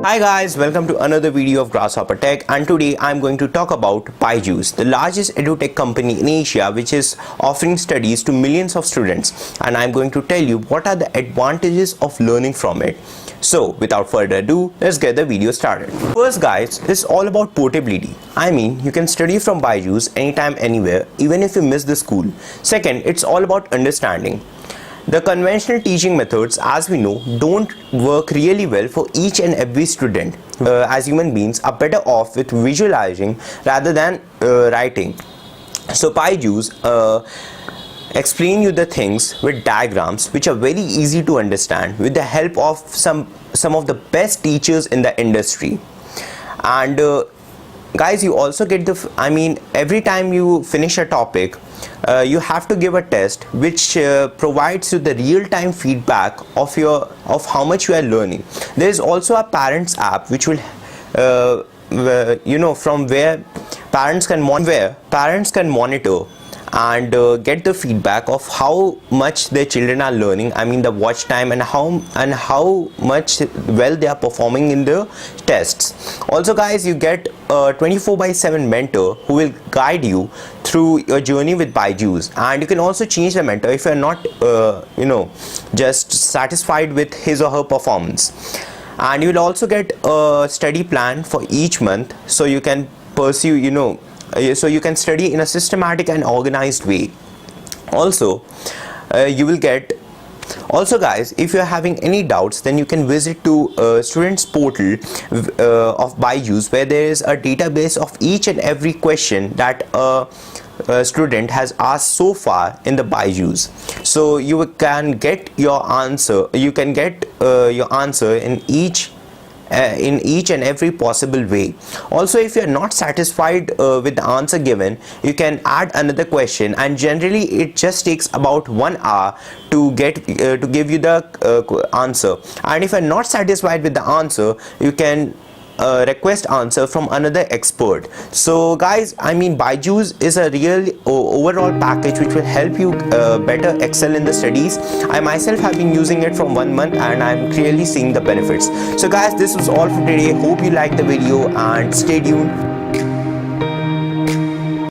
Hi guys, welcome to another video of Grasshopper Tech, and today I'm going to talk about Byju'S, the largest edutech company in Asia which is offering studies to millions of students, and I'm going to tell you what are the advantages of learning from it. So without further ado, let's get the video started. First guys, it's all about portability. I mean, you can study from Byju'S anytime anywhere, even if you miss the school. Second, it's all about understanding. The conventional teaching methods, as we know, don't work really well for each and every student. As human beings are better off with visualizing rather than writing. So Byju'S explain you the things with diagrams which are very easy to understand with the help of some of the best teachers in the industry. And guys, you also get every time you finish a topic, you have to give a test which provides you the real-time feedback of how much you are learning. There is also a parents app which will from where parents can monitor and get the feedback of how much their children are learning. I mean the watch time and how much well they are performing in the tests. Also guys, you get a 24/7 mentor who will guide you through your journey with Byju'S, and you can also change the mentor if you are not just satisfied with his or her performance. And you will also get a study plan for each month, so you can pursue so you can study in a systematic and organized way. Also guys, if you're having any doubts, then you can visit to students portal of Byju'S, where there is a database of each and every question that a student has asked so far in the Byju'S. So you can get your answer. You can get your answer in each and every possible way. Also, if you are not satisfied with the answer given, you can add another question, and generally it just takes about 1 hour to give you the answer. And if you are not satisfied with the answer, you can request answer from another expert. So guys, I mean Byju'S is a real overall package which will help you better excel in the studies. I myself have been using it from 1 month and I'm clearly seeing the benefits. So guys, this was all for today. Hope you liked the video and stay tuned.